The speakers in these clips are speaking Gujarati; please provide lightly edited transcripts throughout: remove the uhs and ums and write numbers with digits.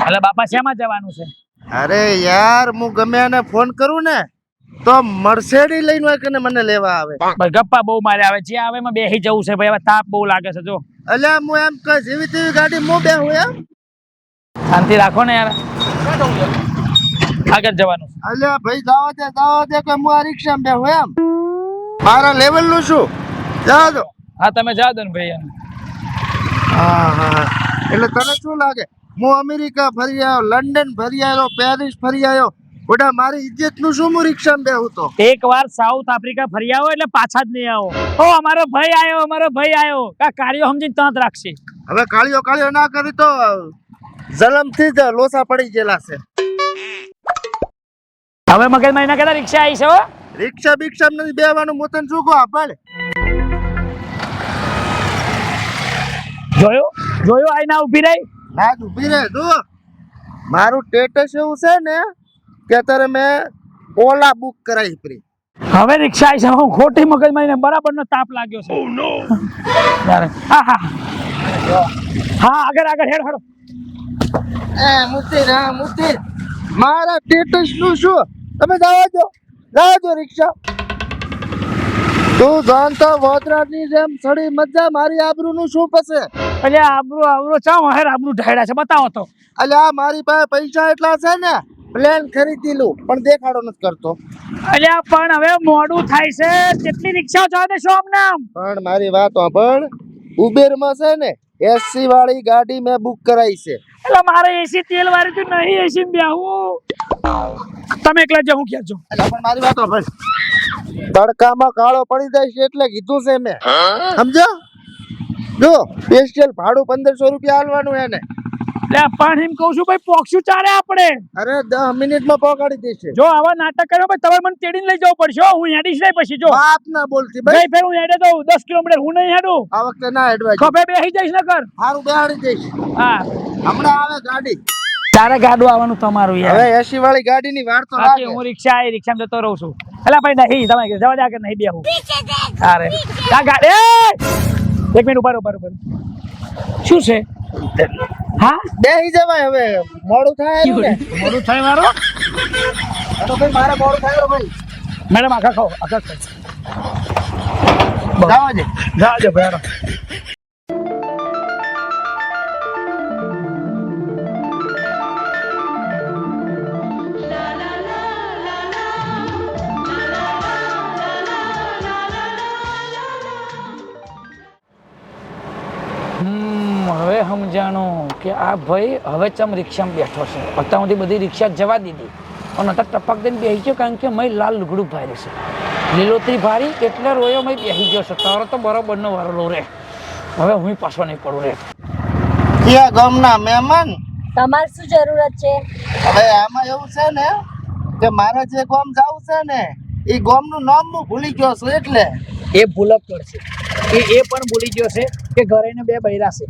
એટલે બાપા શેમાં જવાનું છે? અરે યાર હું ગમે એને ફોન કરું ને તો મર્સિડીઝ લઈને હોય કે મને લેવા આવે. ભાઈ ગપ્પા બહુ મારે આવે છે, આવે માં બેહી જવું છે ભાઈ, હવે તાપ બહુ લાગે છે. જો અલ્યા હું એમ કે જેવી તેવી ગાડી હું બેહું એમ. શાંતિ રાખો ને યાર, આગળ જવાનું છે. અલ્યા ભાઈ જાવા દે કે હું આ રિક્ષામાં બેહું એમ. મારા લેવલ નું શું જાવા દો. હા તમે જાઓ દો ને ભાઈ. હા એટલે તને શું લાગે હું અમેરિકા ફરી આવ્યો, લંડન ફરી આવ્યો, પેરિસ ફરી આવ્યો, બધા મારી ઇજ્જત નું શું હું રિક્ષામાં બેહું તો? એક વાર સાઉથ આફ્રિકા ફરી આવો એટલે પાછા જ નહીં આવો. ઓ અમારો ભાઈ આવ્યો કા કાર્યો સમજીને તાંત રાખશે. હવે કાળિયો ના કરી તો જલમથી જ લોસા પડી ગયેલા છે. હવે મગજમાં એના કહેતા રિક્ષા આવી છે. હો રિક્ષા બિક્ષા નથી બેવાનું, હું તને શું કહું આપણે જોયો આઈના ઉભી રહી. ના ઊભી રહે તું. મારું સ્ટેટસ એવું છે ને કે અત્યારે મેં ઓલા બુક કરાવી પડી. હવે રિક્ષા આવી છે. હું ખોટી મગજમાં એને બરાબરનો તાપ લાગ્યો છે. ઓ નો હા આગળ હેડો. મુતી મારા સ્ટેટસ નું શું? તમે જાવા દો રિક્ષા. તું જાણતો વોદરાની જેમ સડી મજા, મારી આબરૂ નું શું પસે? એટલે આબરૂ ચા મહેર આબરૂ ઢાળ્યા છે, બતાવો તો. અલ્યા મારી પાસે પૈસા એટલા છે ને પ્લેન ખરીદી લઉં પણ દેખાડો નથી કરતો. અલ્યા પણ હવે મોડું થાય છે, કેટલી રિક્ષાઓ જવા દેશો અમને? પણ મારી વાત સાંભળ, ઉબેર માં છે ને એસી વાળી ગાડી મેં બુક કરાવી છે. એટલે મારે એસી તેલ વાળી તો નહીં, એસી બેહું. તમે એકલા જાઉં ક્યાં છો? પણ મારી વાત સાંભળ, તડકામાં કાળો પડી જાય છે એટલે કીધું છે મેં, સમજો? જો સ્પેશિયલ ભાડું 1500 રૂપિયા આલવાનું એને. પણ એમ કહું છું ભાઈ, પોક્ષું ચારે આપણે. અરે 10 મિનિટમાં પહોંચાડી દેશે. જો આવા નાટક કર્યો ભાઈ, તમારે મને તેડીને લઈ જવું પડશે. હું હેડીશ નહીં પછી. જો બાપ ના બોલતી ભાઈ, ફેર હું હેડે દઉં 10 કિલોમીટર. હું નહીં હેડું આ વખતે, ના હેડવા. ખભે બેસી જઈશ ને કર. સારું બેહાડી દઈશ. હા હમણાં આવે ગાડી. તારે ગાડું આવવાનું તમારું યાર. હવે એસી વાળી ગાડી ની વાર તો લાગે. હું રિક્ષામાં જતો રહું છું. એટલે ભાઈ નહીં, તમે જવા દે કે નહીં બેહું. અરે આ ગાડી, એક મિનિટ ઉભા. શું છે? હા બેહી જવાય હવે, મોડું થાય ને. મોડું થાય મારો. તો ભાઈ મારે મોડું થાય ભાઈ. મેડમ આખા ખાઓ. જાવા દે ભાઈ. હવે સમજાણું કે આ ભાઈ હવે ચમ રિક્ષામાં બેઠો છે. અત્યાર સુધી બધી રિક્ષા જવા દીધી અને અત્યારે ટપક દઈને બેસી ગયો, કારણ કે મેં લાલ લુગડું ભારી છે, લીલોતરી ભારી, એટલે રોયો મેં બેસી ગયો છે. તારો તો બરોબરનો વારો રે. હવે હું પાછો નહીં પડું રે. ક્યાં ગામના મહેમાન? તમારે શું જરૂરત છે? હવે આમાં એવું છે ને કે મારે જે ગામ જાવું છે ને એ ગામનું નામ હું ભૂલી ગયો છું. એટલે એ ભૂલક કરશે, એ પણ ભૂલી ગયો છે કે ઘરે ને 2 બૈરા છે.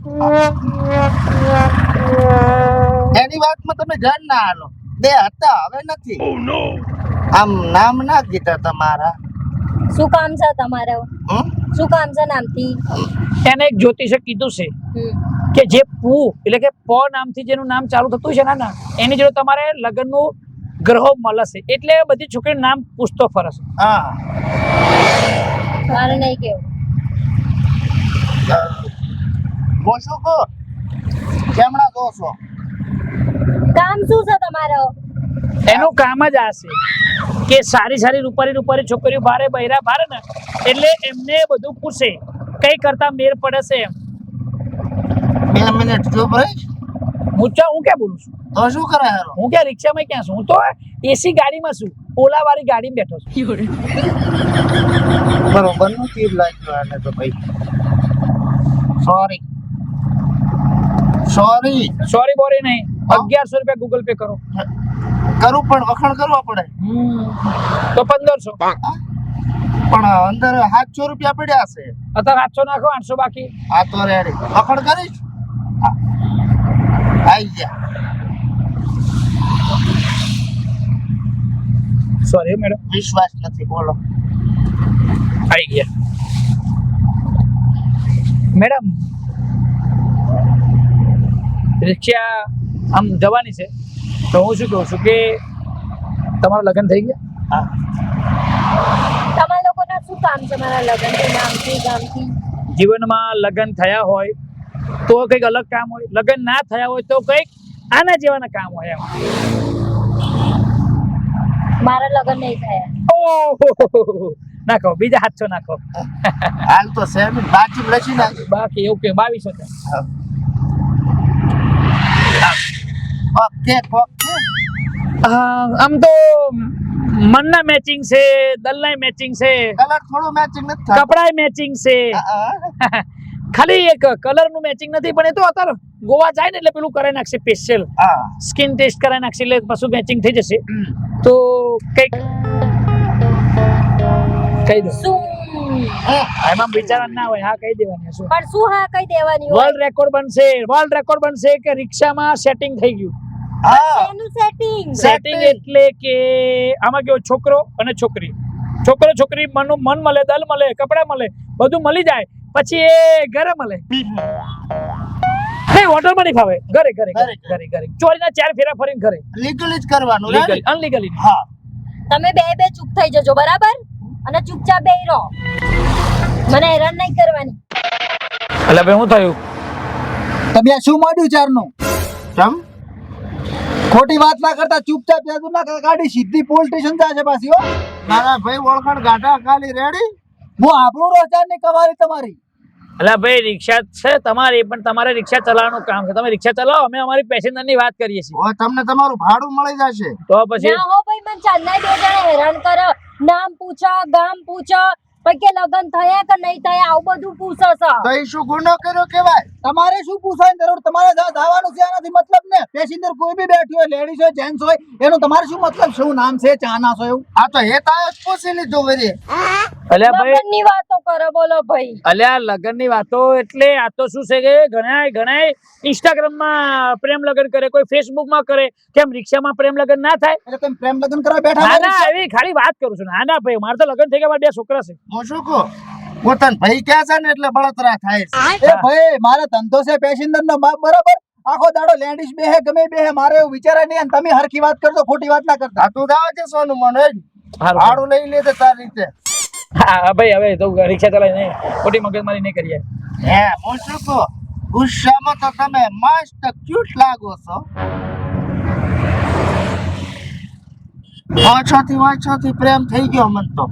એની વાતમાં તમે ધ્યાન ના આલો. 2 હતા, હવે નથી. આમ નામ ના કીધા તમારા. શું કામ છે તમારે? શું કામ છે નામથી? એને એક જ્યોતિષે કીધું છે કે જે પૂ એટલે કે પ નામથી જેનું નામ ચાલુ થતું છે ને એની જોડે તમારે લગ્નનું ગ્રહો મળશે. એટલે બધી છોકરી નામ પૂછતો ફરસ. હા મારે નહીં કેવું. હું શું કહું, કેમણા કહો છો? કામ શું છે તમારે? એનું કામ જ આ છે કે સારી રૂપારી છોકરીઓ ભારે બૈરા ભારે ને એટલે એમને બધું પૂછે, કઈ કરતા મેર પડે છે એમ. 2 મિનિટ ચૂપ રહી. હું ક્યાં બોલું છું? તો શું કરે હેરો? હું ક્યાં રિક્ષામાં ક્યાં છું? હું તો એસી ગાડીમાં છું, ઓલા વાળી ગાડીમાં બેઠો છું. બરોબર નું તીર લાગ્યું આને તો ભાઈ. સોરી બોરી નહીં. 1100 રૂપિયા ગૂગલ પે કરો. કરું પણ વખાણ કરવા પડે. તો 1500. પણ અંદર 700 રૂપિયા પડ્યા છે. અત્યારે 800 નાખો, 800 બાકી. આ તો રેડી વખાણ કરીશ. આઈ ગયા. સોરી મેડમ, વિશ્વાસ નથી. બોલો. આવી ગયા મેડમ. રિક્ષા આમ જવાની છે તો હું શું કહું છું કે તમારા લગ્ન થઈ ગયા? તમારા લોકોના શું કામ છે મારા લગ્ન થી નામથી ગામથી? જીવનમાં લગ્ન થયા હોય તો કંઈક અલગ કામ હોય, લગ્ન ના થયા હોય તો કંઈક આના જેવાના કામ હોય એમ. મારા લગ્ન નહીં થયા. ઓહો નાખો બીજા હાથસો નાખો. હાલ તો સેમ બાકી લખી નાખ. બાકી એવું કે 2200 છે. Okay okay. આમ તો મનના મેચિંગ છે, દલના મેચિંગ છે, કલર થોડું મેચિંગ નથી થતું. કપડાય મેચિંગ છે. ખાલી એક કલર નું મેચિંગ નથી પણ એ તો અત્યારે ગોવા જાય ને એટલે પેલું કરાવી નાખશે સ્પેશિયલ હા સ્કિન ટેસ્ટ કરાવી નાખશે એટલે પાછું મેચિંગ થઈ જશે. તો કઈક કહી દો. શું એમાં વિચારવાનું ના હોય, હા કહી દેવાની. શું પણ શું હા કઈ દેવાની હોય? વર્લ્ડ રેકોર્ડ બનશે કે રિક્ષામાં સેટિંગ થઈ ગયું. હા એનું સેટિંગ. સેટિંગ એટલે કે આમાં કેવો છોકરો અને છોકરી, છોકરો છોકરી મન મળે, દલ મળે, કપડા મળે, બધું મળી જાય પછી એ ઘરે મળે. નહીં હોટલમાં નહીં ફાવે, ઘરે ઘરે ઘરે ઘરે ઘરે ચોરીના 4 ફેરા ફરીને ઘરે. લીગલી જ કરવાનું લીગલ અનલીગલી. હા તમે બે ચૂપ થઈ જજો બરાબર, અને ચૂપચાપ બેહી રહો. મને હેરાન નહીં કરવાની. એટલે ભાઈ શું થયું? તમે શું માંડ્યું ચારનું? કેમ ખોટી વાત ના કરતા ચૂપચાપ જાદુ ના ગાડી સીધી પોલીસ સ્ટેશન જાય છે પાછી. હો મારા ભાઈ ઓળખાણ ગાઢા ખાલી રેડી. હું આપણું રોચાર ની કવારી તમારી. એટલે ભાઈ રિક્ષા છે તમારી, પણ તમારે રિક્ષા ચલાવવાનું કામ છે. તમે રિક્ષા ચલાવો, અમે અમારી પેસેન્જર ની વાત કરીએ છીએ. હવે તમને તમારું ભાડું મળી જશે. તો પછી ના હો ભાઈ, મને ચાલના 2 જણા હેરાન કરો. નામ પૂછો, ગામ પૂછો, પછી કે લગન થયા કે નહીં થયા આવું બધું પૂછો છો. તો એ શું ગુનો કર્યો કેવાય? તમારે શું પૂછવાની જરૂર? તમારે જ્યાં જવાનું છે એનાથી મતલબ ને. પેસેન્જર કોઈ બી બેઠી હોય, લેડીઝ હોય, જેન્ટ્સ હોય, એનું તમારે શું મતલબ? શું નામ છે, ચા નાસો એવું? આ તો હેતા જ પૂછી લીધું વરી. અલ્યા ભાઈ, લગનની વાતો કરો બોલો ભાઈ. અલ્યા લગ્ન ની વાતો એટલે આ તો શું છે કે ઘણા ઇન્સ્ટાગ્રામ માં પ્રેમ લગ્ન કરે, કોઈ ફેસબુક માં કરે. કેમ રિક્ષામાં પ્રેમ લગ્ન ના થાય? એટલે તમે પ્રેમ લગ્ન કરવા બેઠા ના મારી ના, એવી ખાલી વાત કરું છું. ના ના ભાઈ, મારે તો લગ્ન થઈ ગયા, મારા 2 છોકરા છે. હું શું કહું, પોતાના ભાઈ ક્યાં છે ને એટલે બળતરા થાય છે. એ ભાઈ મારે ધંધો છે પેસેન્જર નો બરાબર. આખો દાડો લેડીઝ બેહે ગમે બેહે, મારે એવું વિચારે નહીં. અને તમે હરખી વાત કરજો, ખોટી વાત ના કરતા. આ તું દાવા છે સોનું મને હારું. ભાડું લઈ લે તો તારી રીતે. હા ભાઈ, હવે તો રિક્ષા ચલાવી નહીં, ખોટી મગજમારી નહીં કરીએ. હે હું શું કહું, ગુસ્સામાં તો તમે મસ્ત ક્યુટ લાગો છો. ઓછોથી પ્રેમ થઈ ગયો મન તો.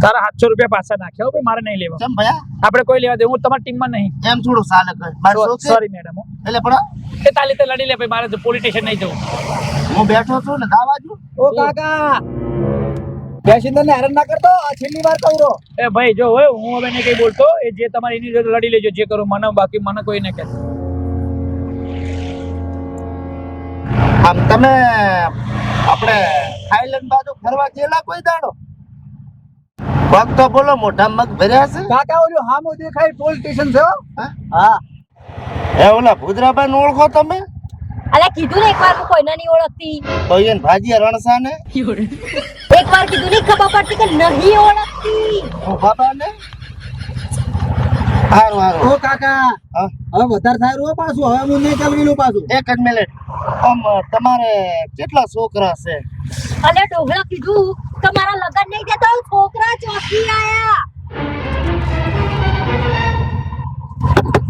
તારા 700 રૂપિયા પાછા નાખ્યા હો ભાઈ, મારે નહીં લેવા. કેમ ભયા આપણે કોઈ લેવા દે, હું તમારી ટીમમાં નહીં. એમ થોડું ચાલે કર. મારે શોખ છે. Sorry madam. એટલે પણ એ તાલી તે લડી લે ભાઈ, મારે તો પોલીસ સ્ટેશન નહીં જવું. હું બેઠો છું ને દાવાજુ. ઓ કાકા, પેસેન્જર ને હેરાન ના કરતો. આ છેલ્લી વાર કહું રહો. એ ભાઈ જો હોય, હું હવે નહીં કઈ બોલતો. એ જે તમારી એની જોડે લડી લેજો, જે કરો મને, બાકી મને કોઈ નહીં કહે. આમ તમે આપણે થાઈલેન્ડ બાજુ ફરવા ગયેલા કોઈ દાડો? પગ તો બોલો, મોઢા મગ ભર્યા છે. કાકા ઓલું હામો દેખાય પોલીસ સ્ટેશન છે. હો. હા? હા એ ઓલા ભૂદરાભાઈ ને ઓળખો તમે? અલા કીધું ને એકવાર હું કોઈને નહીં ઓળખતી. તો એને ભાજીયા રણસા ને એકવાર કીધું નહીં ખબર પડતી કે નહીં ઓળખતી. બાબા ને હારું ઓ કાકા, હા? હવે વધારે થાય રહ્યો પાછું. હવે હું નહીં ચાલવી પાછું. એક જ મિનિટ. આમ તમારે કેટલા છોકરા છે? અલે ડોગરા કીધું તમારા લગન નહીં થયા તો છોકરા ચોકી આયા.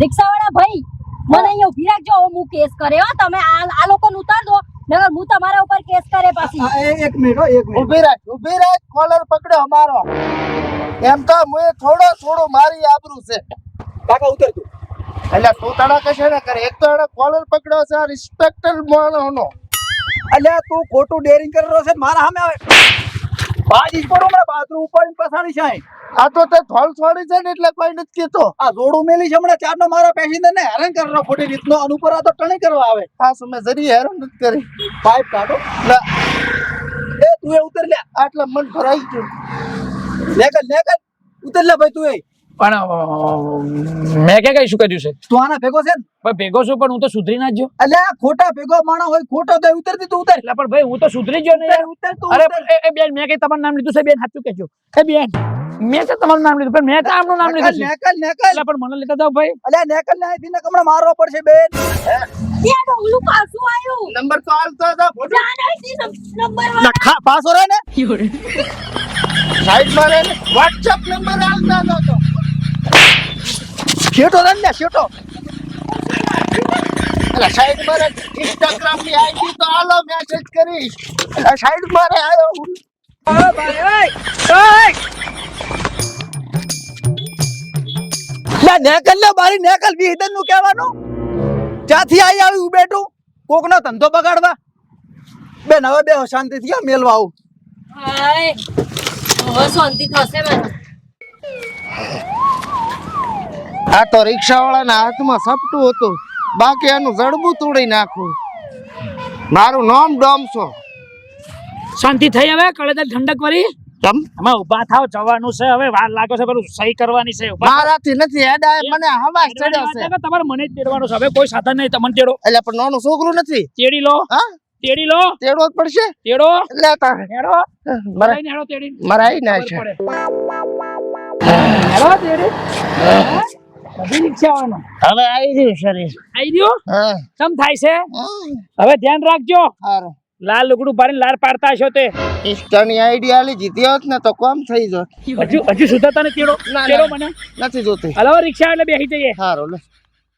રિક્ષાવાળા ભાઈ, મને અહીંયા ઉભી રાખજો. હું કેસ કરે હો. તમે આ લોકોને ઉતાર દો, નકર હું તમારા ઉપર કેસ કરે પાછી. એક મિનિટ હો, એક મિનિટ. ઊભી રાખ. કોલર પકડ્યો અમારો. એમ તો હું થોડું મારી આબરૂ છે. કાકા ઉતર તું. એટલે તું તડા કશે ના કરે. એક તો એને કોલર પકડ્યો છે આ રિસ્પેક્ટેડ માણસનો. અલ્યા તું ખોટું ડેરિંગ કરી રહ્યો છે. મારા સામે આવે બાજી જ પડો. હમણાં બાથરૂમ ઉપર પસાડી છે. આ તો તે થોલ છોડી છે ને એટલે કોઈ નથી કીધો. આ જોડું મેલી છે હમણાં. ચારનો મારા પેસેન્જર ને હેરાન કરી રહ્યો ખોટી રીતનો. અનુપર આ તો ટણી કરવા આવે. આ સમય જરી હેરાન નથી કરી. પાઇપ કાઢો. ના એ તું એ ઉતર લે. આટલા મન ભરાઈ ગયું. લેકર ઉતર લે ભાઈ તું. એ પણ મેં કે કઈ શું કર્યું છે? તું આના ભેગો છે ને? ભાઈ ભેગો છું, પણ હું તો સુધરી ના જ ગયો. અલ્યા ખોટા ભેગો માણસ હોય, ખોટો તો ઉતરતી તું ઉતર. એટલે પણ ભાઈ હું તો સુધરી ગયો ને યાર. ઉતર તું અરે ઉતર. એ બેન, મેં કઈ તમારું નામ લીધું છે? બેન સાચું કહેજો. એ બેન, મેં તો તમારું નામ લીધું, પણ મેં તો આમનું નામ લીધું છે. નેકલ એટલે પણ મને લેતા જાવ ભાઈ. અલ્યા નેકલ ને આઈથી ને કમણા મારવા પડશે બેન. એ ડોલું પાછું આવ્યું નંબર તો હાલતો હતો ફોટો નંબર પાસો રે ને સાઈડ માં રહે WhatsApp નંબર હાલતો હતો શેટો રે ને શેટો અલા સાઈડ માં રહે Instagram ની આઈડી તો હાલો મેસેજ કરીશ અલા સાઈડ માં રહે આયો લે નેકલ લે મારી નેકલ વિહિદન નું કહેવાનું ક્યાંથી આવી હું બેઠું કોક નો ધંધો બગાડવા બેન હવે બે શાંતિ થી મેલવા આવું હાય હવે શાંતિ થશે મને આ તો રિક્ષા વાળાના હાથમાં સપટું હતું બાકી એનું જડબું તોડી નાખું મારું નામ ડોમસો શાંતિ થઈ હવે કળેદાર ઠંડક વળી તમ અમે ઉભા થાવ જવાનું છે હવે વાર લાગે છે પેલું સહી કરવાની છે ઉભા મારાથી નથી હેડા મને હવા ચડ્યો છે તમારે મને જ તેડવાનું છે હવે કોઈ સાધન નહીં તમને તેડો એટલે પણ નાનું છોકરું નથી તેડી લો હા તેડી લો તેડવો જ પડશે તેડો એટલે તારે હેડો મારા લઈને હેડો તેડી મારા આઈ ના છે હેડો તેડી બધી રિક્ષા આવવાનો હવે આવી રહ્યું શરીર આવી ગયો હા સમ થાય છે હવે ધ્યાન રાખજો હારું લાલ લુગડું ભરીને લાર પાડતા હશો તે ઇન્સ્ટાની આઈડી આલી જીતી હોત ને તો કોમ થઈ જોત હજુ સુધાતા ને તેડો ના, તેડો ના. મને નથી જોતી હલો રિક્ષા એટલે બેસી જઈએ હારું લે